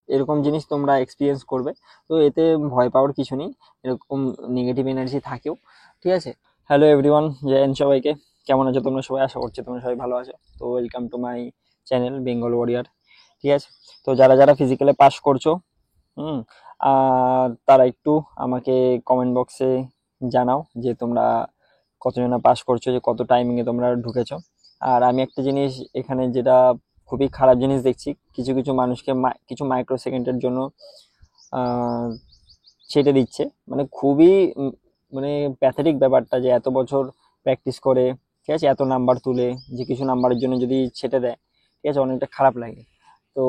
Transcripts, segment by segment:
এরকম জিনিস তোমরা এক্সপিরিয়েন্স করবে। তো এতে ভয় পাওয়ার কিছু নেই, এরকম নেগেটিভ এনার্জি থাকেও, ঠিক আছে। হ্যালো এভরিওয়ান, জয় হিন্দ সবাইকে। কেমন আছো তোমরা সবাই? আশা করছি তোমরা সবাই ভালো আছো। তো welcome to my channel Bengal warrior, ঠিক আছে। তো যারা যারা ফিজিক্যালে পাস করছো, হুম, তারা একটু আমাকে কমেন্ট বক্সে জানাও যে তোমরা কতজনা পাস করছো, যে কত টাইমিংয়ে তোমরা ঢুকেছো। আর আমি একটা জিনিস এখানে যেটা খুবই খারাপ জিনিস দেখছি, কিছু কিছু মানুষকে কিছু মাইক্রো সেকেন্ডের জন্য ছেটে দিচ্ছে। মানে খুবই মানে প্যাথেটিক ব্যাপারটা, যে এত বছর প্র্যাকটিস করে, ঠিক আছে, এত নাম্বার তুলে যে কিছু নাম্বারের জন্য যদি ছেটে দেয়, ঠিক আছে, অনেকটা খারাপ লাগে। তো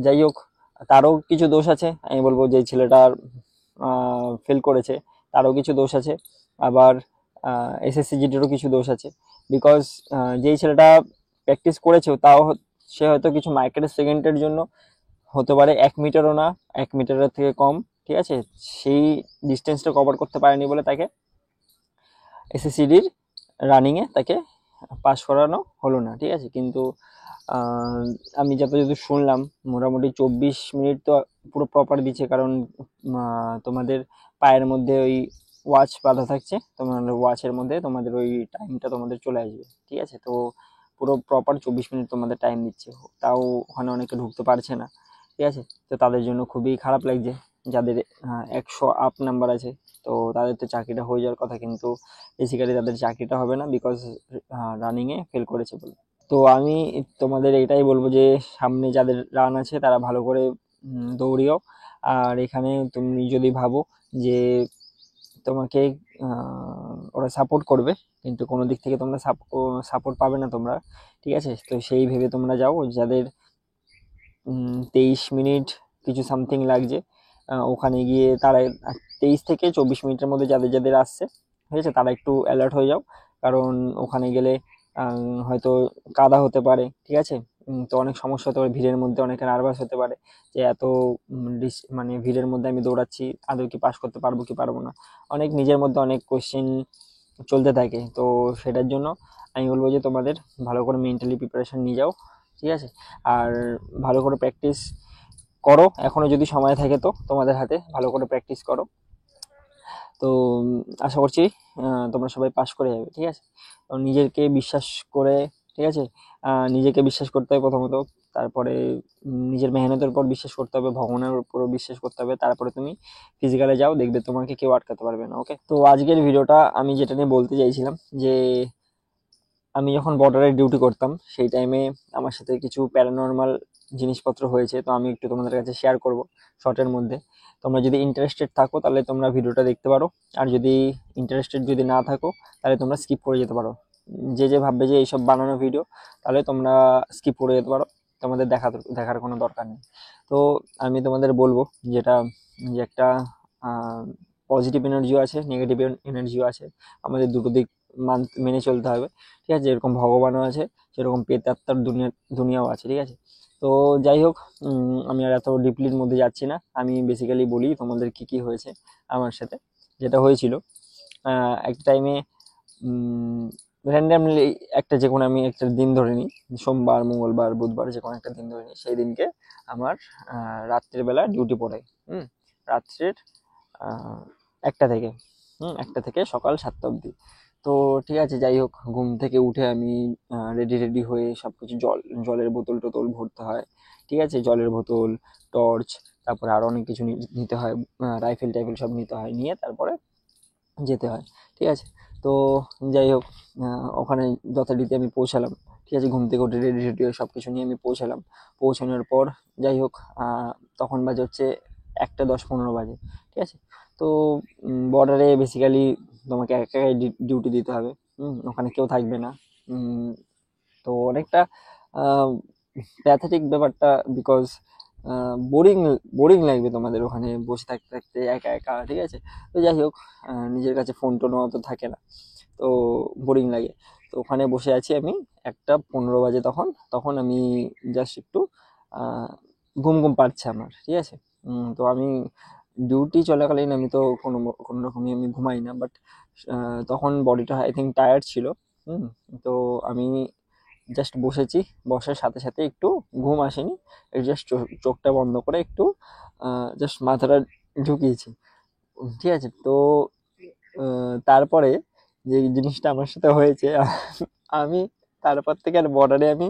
যাই হোক, তারও কিছু দোষ আছে। আমি বলবো যে ছেলেটার ফেল করেছে, তারও কিছু দোষ আছে। আবার এসএসসি জিডিরও কিছু দোষ আছে। বিকজ যেই ছেলেটা প্র্যাকটিস করেছে, তাও সে হয়তো কিছু মাইক্রো সেকেন্ডের জন্য, হতে পারে 1 মিটারও না, 1 মিটারের থেকে কম, ঠিক আছে, সেই ডিস্টেন্সটা কভার করতে পারেনি বলে তাকে এসএসসিডির রানিংয়ে তাকে পাস করানো হলো না, ঠিক আছে। কিন্তু আমি যতদূর শুনলাম, মোটামুটি 24 মিনিট তো পুরো প্রপার দিচ্ছে, কারণ তোমাদের পায়ের মধ্যে ওই ওয়াচ বাঁধা থাকছে, তোমার ওয়াচের মধ্যে তোমাদের ওই টাইমটা তোমাদের চলে আসবে, ঠিক আছে। তো পুরো প্রপার 24 মিনিট তোমাদের টাইম দিচ্ছে, তাও ওখানে অনেকে ঢুকতে পারছে না, ঠিক আছে। তো তাদের জন্য খুবই খারাপ লাগছে, যাদের 100 আপ নাম্বার আছে। তো তাদের তো চাকরিটা হয়ে যাওয়ার কথা, কিন্তু বেসিক্যালি তাদের চাকরিটা হবে না, বিকজ রানিংয়ে ফেল করেছে বলে। তো আমি তোমাদের এটাই বলবো যে সামনে যাদের রান আছে তারা ভালো করে দৌড়িও। আর এখানে তুমি যদি ভাবো যে তোমাকে ওরা সাপোর্ট করবে, কিন্তু কোনো দিক থেকে তোমরা সাপোর্ট পাবে না তোমরা, ঠিক আছে। তো সেই ভেবে তোমরা যাও, যাদের 23 মিনিট কিছু সামথিং লাগছে ওখানে গিয়ে, তারা 23 থেকে 24 মিনিটের মধ্যে যাদের যাদের আসছে, ঠিক আছে, তারা একটু অ্যালার্ট হয়ে যাও। কারণ ওখানে গেলে হয়তো কাদা হতে পারে, ঠিক আছে। তো অনেক সমস্যা হতে পারে, ভিড়ের মধ্যে অনেকে নার্ভাস হতে পারে যে এত মানে ভিড়ের মধ্যে আমি দৌড়াচ্ছি, আদৌ কি পাস করতে পারবো কি পারবো না, অনেক নিজের মধ্যে অনেক কোশ্চেন চলতে থাকে। তো সেটার জন্য আমি বলবো যে তোমাদের ভালো করে মেন্টালি প্রিপারেশন নিয়ে যাও, ঠিক আছে। আর ভালো করে প্র্যাকটিস করো, এখনো যদি সময় থাকে তো তোমাদের হাতে, ভালো করে প্র্যাকটিস করো। তো আশা করছি তোমরা সবাই পাস করে যাবে, ঠিক আছে। তো নিজেকে বিশ্বাস করে, ঠিক আছে, নিজেকে বিশ্বাস করতে হবে প্রথমত, তারপরে নিজের মেহনতের উপর বিশ্বাস করতে হবে, ভগবানের উপরও বিশ্বাস করতে হবে, তারপরে তুমি ফিজিক্যালে যাও, দেখবে তোমাকে কেউ আটকাতে পারবে না। ওকে, তো আজকের ভিডিওটা আমি যেটা নিয়ে বলতে চাইছিলাম, যে আমি যখন বর্ডারে ডিউটি করতাম সেই টাইমে আমার সাথে কিছু প্যারানর্মাল জিনিসপত্র হয়েছে। তো আমি একটু তোমাদের কাছে শেয়ার করব শর্টের মধ্যে। তোমরা যদি ইন্টারেস্টেড থাকো তাহলে তোমরা ভিডিওটা দেখতে পারো, আর যদি ইন্টারেস্টেড যদি না থাকো তাহলে তোমরা স্কিপ করে যেতে পারো। যে যে ভাববে যে এইসব বানানো ভিডিও, তাহলে তোমরা স্কিপ করে যেতে পারো, তোমাদের দেখার কোনো দরকার নেই। তো আমি তোমাদের বলবো যেটা, যে একটা পজিটিভ এনার্জিও আছে, নেগেটিভ এনার্জিও আছে, আমাদের দুটো দিক মেনে চলতে হবে, ঠিক আছে। যেরকম ভগবানও আছে, সেরকম প্রেতাত্মার দুনিয়াও আছে, ঠিক আছে। তো যাই হোক, আমি আর এত ডিপলির মধ্যে যাচ্ছি না, আমি বেসিক্যালি বলি তোমাদের কি কি হয়েছে আমার সাথে। যেটা হয়েছিল, একটা টাইমে র্যান্ডামলি একটা, যে কোনো আমি একটা দিন ধরে নিই, সোমবার মঙ্গলবার বুধবার যে কোনো একটা দিন ধরে নিই, সেই দিনকে আমার রাত্রের বেলা ডিউটি পড়ে। রাত্রের 1টা থেকে 1টা থেকে সকাল 7টা অবধি। তো ঠিক আছে, যাই হোক, ঘুম থেকে উঠে আমি রেডি রেডি হয়ে সব কিছু, জলের বোতল টোতল ভরতে হয়, ঠিক আছে, জলের বোতল, টর্চ, তারপরে আরও অনেক কিছু নিতে হয়, রাইফেল টাইফেল সব নিতে হয়, নিয়ে তারপরে যেতে হয়, ঠিক আছে। তো যাই হোক, ওখানে যথারীতি আমি পৌঁছালাম, ঠিক আছে, ঘুম থেকে উঠে রেডি রেডি হয়ে সব কিছু নিয়ে আমি পৌঁছালাম। পৌঁছানোর পর যাই হোক, তখন বাজে হচ্ছে 1:10-15 বাজে, ঠিক আছে। তো বর্ডারে বেসিক্যালি তোমাকে একা একাই ডিউটি দিতে হবে, ওখানে কেউ থাকবে না। তো অনেকটা প্যাথেটিক ব্যাপারটা, বিকজ বোরিং বোরিং লাগবে তোমাদের ওখানে বসে থাকতে থাকতে একা একা, ঠিক আছে। তো যাই হোক, নিজের কাছে ফোন টোনও অত থাকে না, তো বোরিং লাগে। তো ওখানে বসে আছি আমি, 1:15 বাজে, তখন তখন আমি জাস্ট একটু ঘুম ঘুম পাচ্ছে আমার, ঠিক আছে। তো আমি ডিউটি চলাকালীন আমি তো কোনো রকমই আমি ঘুমাই না, বাট তখন বডিটা আই থিঙ্ক টায়ার্ড ছিল। হুম তো আমি জাস্ট বসেছি, বসার সাথে সাথে একটু ঘুম আসেনি, জাস্ট চোখটা বন্ধ করে একটু জাস্ট মাথাটা ঢুকিয়েছি। ঠিক আছে, তো তারপরে যে জিনিসটা আমার সাথে হয়েছে, আমি তারপর থেকে আর বর্ডারে আমি,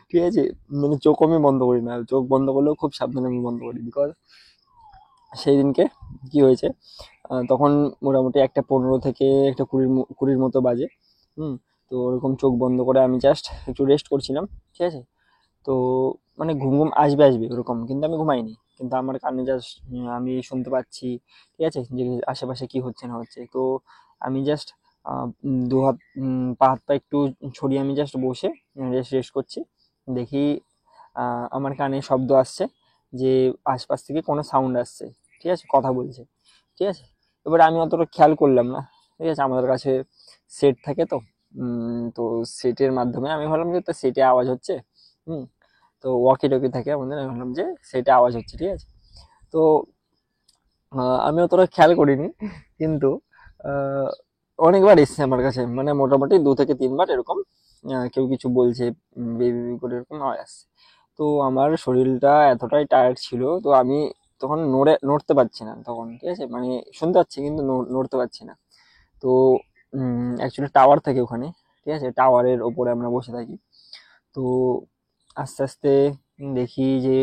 ঠিক আছে, মানে চোখ আমি বন্ধ করি না, চোখ বন্ধ করলেও খুব সাবধানে আমি বন্ধ করি। বিকজ সেই দিনকে কি হয়েছে, তখন মোটামুটি 1:15 থেকে 1:20 মতো বাজে। হুম। তো ওরকম চোখ বন্ধ করে আমি জাস্ট একটু রেস্ট করছিলাম। ঠিক আছে, তো মানে ঘুম ঘুম আসবে আসবে ওরকম, কিন্তু আমি ঘুমাইনি, কিন্তু আমার কানে জাস্ট আমি শুনতে পাচ্ছি, ঠিক আছে, যে আশেপাশে কি হচ্ছে না হচ্ছে। তো আমি জাস্ট দু হাত পা হাত পা একটু ছড়িয়ে আমি জাস্ট বসে রেস্ট রেস্ট করছি। দেখি আমার কানে শব্দ আসছে, যে আশপাশ থেকে কোনো সাউন্ড আসছে, ঠিক আছে, কথা বলছে। ঠিক আছে, এবার আমি অতটা খেয়াল করলাম না। ঠিক আছে, আমাদের কাছে সেট থাকে, তো তো সেটের মাধ্যমে আমি ভাবলাম যে তো সেটে আওয়াজ হচ্ছে। হুম। তো ওয়াকি টকি থাকে আমাদের, আমি ভাবলাম যে সেটা আওয়াজ হচ্ছে। ঠিক আছে, তো আমি অতটা খেয়াল করিনি, কিন্তু আহ, অনেকবার এসছে আমার কাছে, মানে মোটামুটি 2 থেকে 3 বার এরকম কেউ কিছু বলছে, বেবি করে এরকম আওয়াজ আসছে। তো আমার শরীরটা এতটাই টায়ার্ড ছিল, তো আমি তখন নড়তে পারছি না তখন। ঠিক আছে, মানে শুনতে পাচ্ছি কিন্তু নড়তে পারছি না। তো অ্যাকচুয়ালি টাওয়ার থাকে ওখানে, ঠিক আছে, টাওয়ারের ওপরে আমরা বসে থাকি। তো আস্তে আস্তে দেখি যে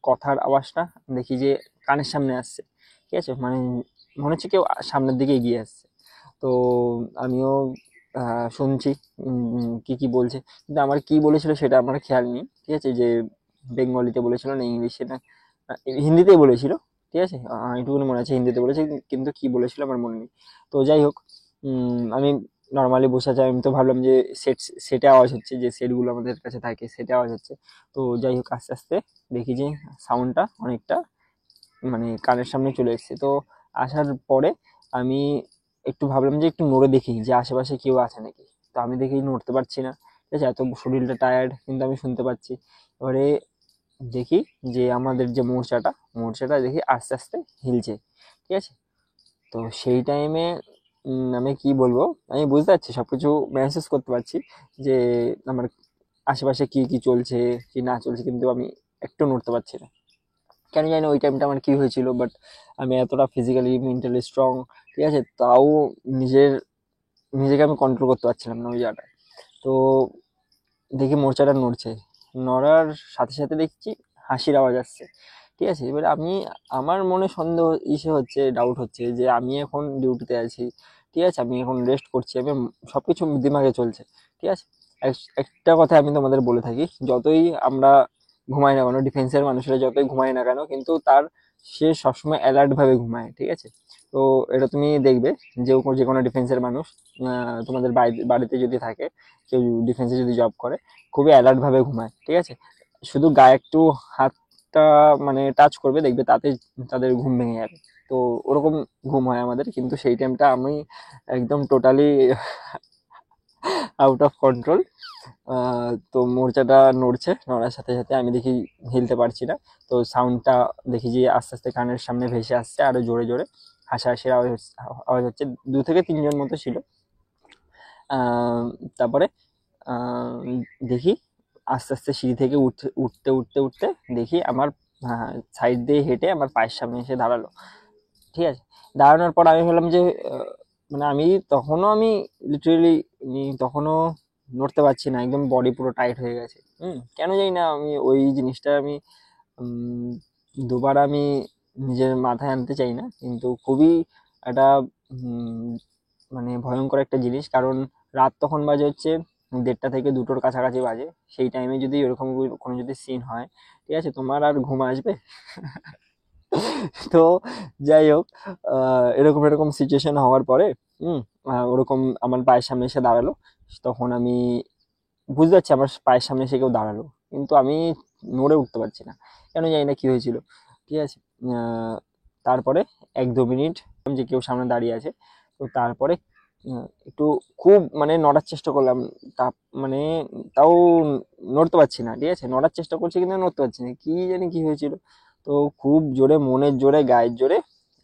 কথার আওয়াজটা দেখি যে কানের সামনে আসছে। ঠিক আছে, মানে মনে হচ্ছে কেউ সামনের দিকে এগিয়ে আসছে। তো আমিও শুনছি কি কি বলছে, কিন্তু আমার কি বলেছিল সেটা আমার খেয়াল নেই। ঠিক আছে, যে বেঙ্গলিতে বলেছিল না ইংলিশে না হিন্দিতেই বলেছিল। ঠিক আছে, এটুকুনি মনে আছে হিন্দিতে বলেছে, কিন্তু কি বলেছিল আমার মনে নেই। তো যাই হোক, আমি নর্মালি বসে আছি, আমি তো ভাবলাম যে সেটে আওয়াজ হচ্ছে, যে সেটগুলো আমাদের কাছে থাকে সেটে আওয়াজ হচ্ছে। তো যাই হোক, আস্তে আস্তে দেখি যে সাউন্ডটা অনেকটা মানে কানের সামনে চলে এসেছে। তো আসার পরে আমি একটু ভাবলাম যে একটু নড়ে দেখি যে আশেপাশে কেউ আছে নাকি। তো আমি দেখি নড়তে পারছি না। ঠিক আছে, এত শরীরটা টায়ার্ড, কিন্তু আমি শুনতে পাচ্ছি। এবারে দেখি যে আমাদের যে মোর্চাটা দেখি আস্তে আস্তে হিলছে। ঠিক আছে, তো সেই টাইমে আমি কি বলবো, আমি বুঝতে পারছি, সবকিছু মেহসুস করতে পারছি যে আমার আশেপাশে কি কি চলছে কি না চলছে, কিন্তু আমি একটু নড়তে পারছি না। কেন জানি না ওই টাইমটা আমার কি হয়েছিল, বাট আমি এতটা ফিজিক্যালি মেন্টালি স্ট্রং, ঠিক আছে, তাও নিজের নিজেকে আমি কন্ট্রোল করতে পারছিলাম না ওই জায়গাটায়। তো দেখি মোর্চাটা নড়ছে, নড়ার সাথে সাথে দেখছি হাসির আওয়াজ আসছে। ঠিক আছে, এবার আমি আমার মনে সন্দেহ হচ্ছে, ডাউট হচ্ছে যে আমি এখন ডিউটিতে আছি। ঠিক আছে, আমি এখন রেস্ট করছি, আমি সবকিছু দিমাগে চলছে। ঠিক আছে, একটা কথা আমি তোমাদের বলে থাকি, যতই আমরা ঘুমাই না কেন, ডিফেন্সের মানুষেরা যতই ঘুমায় না কেন, কিন্তু সে সবসময় অ্যালার্ট ভাবে ঘুমায়। ঠিক আছে, তো এটা তুমি দেখবে, যে কোনো ডিফেন্সের মানুষ তোমাদের বাড়িতে যদি থাকে, কেউ ডিফেন্সে যদি জব করে, খুবই অ্যালার্ট ভাবে ঘুমায়। ঠিক আছে, শুধু গায়ে একটু হাতটা মানে টাচ করবে, দেখবে তাতে তাদের ঘুম ভেঙে যাবে। তো ওরকম ঘুম হয় আমাদের, কিন্তু সেই টাইমটা আমি একদম টোটালি আউট অফ কন্ট্রোল। তো মোর্চাটা নড়ছে, নড়ার সাথে সাথে আমি দেখি হিলতে পারছি না। তো সাউন্ডটা দেখি যে আস্তে আস্তে কানের সামনে ভেসে আসছে, আরো জোরে জোরে হাসাহাসির আওয়াজ হচ্ছে। 2 থেকে 3 জন মতো ছিল। আহ, তারপরে আহ, দেখি আস্তে আস্তে সিঁড়ি থেকে উঠতে উঠতে উঠতে উঠতে দেখি আমার সাইড দিয়ে হেঁটে আমার পায়ের সামনে এসে দাঁড়ালো। ঠিক আছে, দাঁড়ানোর পর আমি ভাবলাম যে মানে আমি লিটারেলি তখনও নড়তে পারছি না, একদম বডি পুরো টাইট হয়ে গেছে। কেন জানি না আমি ওই জিনিসটা আমি উম, দুবার আমি নিজের মাথায় আনতে চাই না, কিন্তু খুবই একটা উম, মানে ভয়ঙ্কর একটা জিনিস। কারণ রাত তখন বাজে হচ্ছে 1:30 থেকে 2টোর কাছাকাছি বাজে। সেই টাইমে যদি এরকম কোনো যদি সিন হয়, ঠিক আছে, তোমার আর ঘুম আসবে? তো যাই হোক, এরকম এরকম সিচুয়েশন হওয়ার পরে ওরকম আমার পায়ের সামনে এসে দাঁড়ালো। তখন আমি বুঝতে পারছি আমার পায়ের সামনে এসে কেউ দাঁড়ালো, কিন্তু আমি নড়ে উঠতে পারছি না, কেন জানি না কি হয়েছিল। ঠিক আছে, আহ, তারপরে 1-2 মিনিট যে কেউ সামনে দাঁড়িয়ে আছে। তো তারপরে একটু খুব মানে নড়ার চেষ্টা করলাম, তা মানে তাও নড়তে পারছি না। ঠিক আছে, নড়ার চেষ্টা করছি কিন্তু নড়তে পারছি না, কি জানি কি হয়েছিল। তো খুব জোরে, মনের জোরে, গায়ের জোরে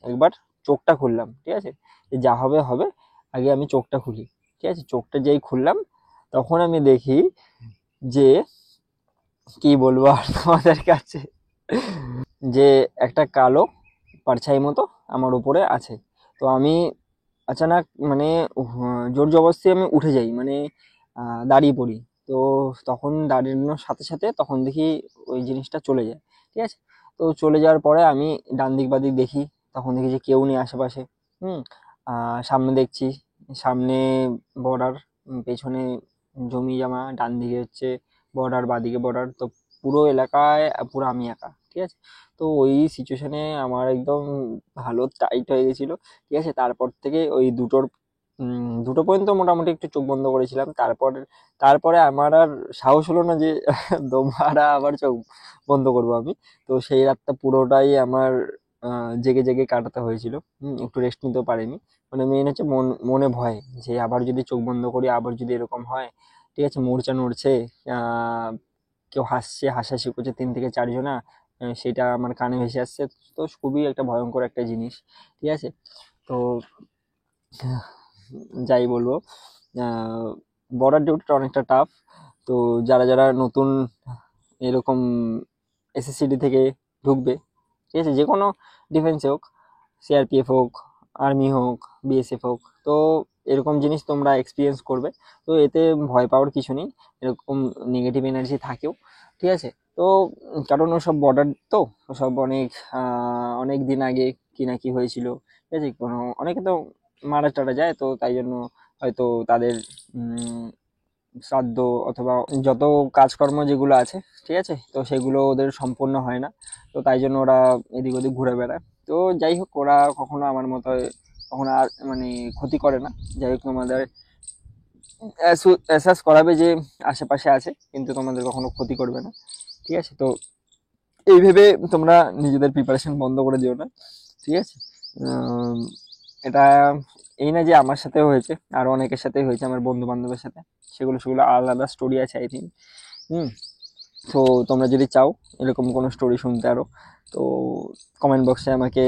একবার চোখটা খুললাম। ঠিক আছে, যে যা হবে হবে, আগে আমি চোখটা খুলি। ঠিক আছে, চোখটা যেই খুললাম, তখন আমি দেখি যে কি বলবো আর তোমাদের কাছে, যে একটা কালো পারছাই মতো আমার উপরে আছে। তো আমি আচানক মানে জোর জবরদস্তি আমি উঠে যাই, মানে দাঁড়িয়ে পড়ি। তো তখন দাঁড়ানোর সাথে সাথে তখন দেখি ওই জিনিসটা চলে যায়। ঠিক আছে, তো চলে যাওয়ার পরে আমি ডান দিক বাদিক দেখি, তখন দেখি যে কেউ নেই আশেপাশে। হুম। সামনে দেখছি, সামনে বর্ডার, পেছনে জমি জমা, ডান দিকে হচ্ছে বর্ডার, বাদিকে বর্ডার, তো পুরো এলাকায় পুরো আমি একা। ঠিক আছে, তো ওই সিচুয়েশনে আমার একদম ভালো টাইট হয়ে গেছিলো। ঠিক আছে, তারপর থেকে ওই দুটো পর্যন্ত মোটামুটি একটু চোখ বন্ধ করেছিলাম। তারপরে আমার আর সাহস হলো না যে দোবারা আবার চোখ বন্ধ করবো আমি। তো সেই রাতটা পুরোটাই আমার জেগে জেগে কাটাতে হয়েছিল। একটু রেস্ট নিতেও পারিনি। মানে মেন হচ্ছে মনে ভয়, যে আবার যদি চোখ বন্ধ করি, আবার যদি এরকম হয়। ঠিক আছে, মোর্চা নড়ছে, আহ কেউ হাসছে, হাসাহাসি করছে 3 থেকে 4 জনা, সেটা আমার কানে ভেসে আসছে। তো খুবই একটা ভয়ঙ্কর একটা জিনিস। ঠিক আছে, তো যাই বলবো, বর্ডার ডিউটিটা অনেকটা টাফ। তো যারা যারা নতুন এরকম এসএসসিডি থেকে ঢুকবে, ঠিক আছে, যে কোনো ডিফেন্সে হোক, সিআরপিএফ হোক, আর্মি হোক, বিএসএফ হোক, তো এরকম জিনিস তোমরা এক্সপিরিয়েন্স করবে। তো এতে ভয় পাওয়ার কিছু নেই, এরকম নেগেটিভ এনার্জি থাকেও। ঠিক আছে, তো কারণ ওসব বর্ডার, তো ওসব অনেক দিন আগে কি না কি হয়েছিল। ঠিক আছে, অনেকে তো মারা টারা যায়, তো তাই জন্য হয়তো তাদের শ্রাদ্ধ অথবা যত কাজকর্ম যেগুলো আছে, ঠিক আছে, তো সেগুলো ওদের সম্পূর্ণ হয় না। তো তাই জন্য ওরা এদিক ওদিক ঘুরে বেড়ায়। তো যাই হোক, ওরা কখনো আমার মতো কখনো আর মানে ক্ষতি করে না। যাই হোক, তোমাদের অ্যাসাস করাবে যে আশেপাশে আছে, কিন্তু তোমাদের কখনো ক্ষতি করবে না। ঠিক আছে, তো এই ভেবে তোমরা নিজেদের প্রিপারেশন বন্ধ করে দিও না। ঠিক আছে, এটা এই না যে আমার সাথে হয়েছে, আরো অনেকের সাথে হয়েছে, আমার বন্ধু বান্ধবের সাথে। সেগুলো আলাদা স্টোরি আছে, আই থিঙ্ক। হুম। তো তোমরা যদি চাও এরকম কোনো স্টোরি শুনতে আরো, তো কমেন্ট বক্সে আমাকে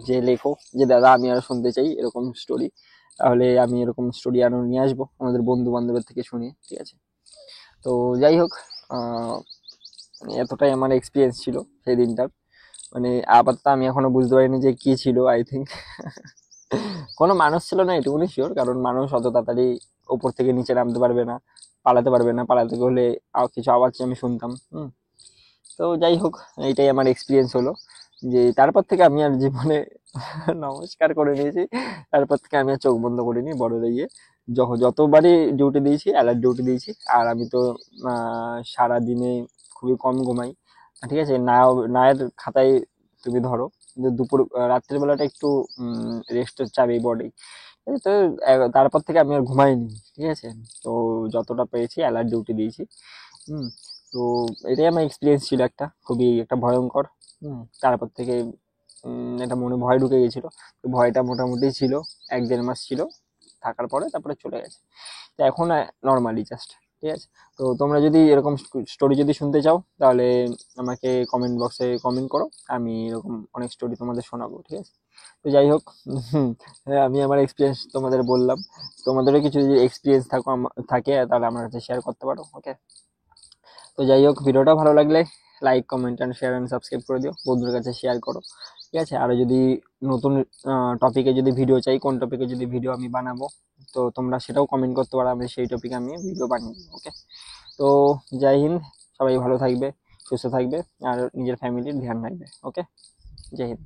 যে লেখো যে দাদা আমি আরো শুনতে চাই এরকম স্টোরি, তাহলে আমি এরকম স্টোরি আরো নিয়ে আসবো আমাদের বন্ধু বান্ধবের থেকে শুনিয়ে। ঠিক আছে, তো যাই হোক, এতটাই আমার এক্সপিরিয়েন্স ছিল সেই দিনটার। মানে আপাতত আমি এখনো বুঝতে পারিনি যে কি ছিল, আই থিঙ্ক কোনো মানুষ ছিল না, এটুকুনি শিওর। কারণ মানুষ অত তাড়াতাড়ি উপর থেকে নিচে নামতে পারবে না, পালাতে পারবে না। পালাতে গেলে কিছু আওয়াজ আমি শুনতাম। তো যাই হোক, এইটাই আমার এক্সপিরিয়েন্স হলো। যে তারপর থেকে আমি আর জীবনে নমস্কার করে নিয়েছি। তারপর থেকে আমি আর চোখ বন্ধ করিনি বর্ডারে গিয়ে। যতবারই ডিউটি দিয়েছি, অ্যালার্ট ডিউটি দিয়েছি। আর আমি তো সারাদিনে খুবই কম ঘুমাই। ঠিক আছে, নায়ের খাতায় তুমি ধরো, কিন্তু রাত্রের বেলাটা একটু রেস্ট চাবেই বডি। তো তারপর থেকে আমি আর ঘুমাইনি। ঠিক আছে, তো যতটা পেরেছি অ্যালার্ট ডিউটি দিয়েছি। হুম। তো এটাই আমার এক্সপিরিয়েন্স ছিল, একটা খুবই একটা ভয়ঙ্কর। তারপর থেকে একটা মনে ভয় ঢুকে গেছিল। তো ভয়টা মোটামুটি ছিল 1-1.5 মাস ছিল, থাকার পরে তারপরে চলে গেছে। তো এখন নর্মালি জাস্ট। ঠিক আছে, তো তোমরা যদি এরকম স্টোরি যদি শুনতে চাও, তাহলে আমাকে কমেন্ট বক্সে কমেন্ট করো, আমি এরকম অনেক স্টোরি তোমাদের শোনাবো। ঠিক আছে, তো যাই হোক, হ্যাঁ, আমি আমার এক্সপিরিয়েন্স তোমাদের বললাম। তোমাদেরও কিছু যদি এক্সপিরিয়েন্স থাকে, তাহলে আমার কাছে শেয়ার করতে পারো। ওকে, তো যাই হোক, ভিডিওটা ভালো লাগলে like, comment and share and subscribe করে দিও, বন্ধুদের কাছে শেয়ার করো। ঠিক আছে, আর যদি নতুন টপিকে যদি ভিডিও চাই, কোন টপিকে যদি ভিডিও আমি বানাবো, তো তোমরা সেটাও কমেন্ট করতে পারো, আমি সেই টপিকে আমি ভিডিও বানিয়ে দেবো। ওকে, তো জয় হিন্দ, সবাই ভালো থাকবে, সুস্থ থাকবে, আর নিজের ফ্যামিলির ধ্যান রাখবে। ওকে, জয় হিন্দ।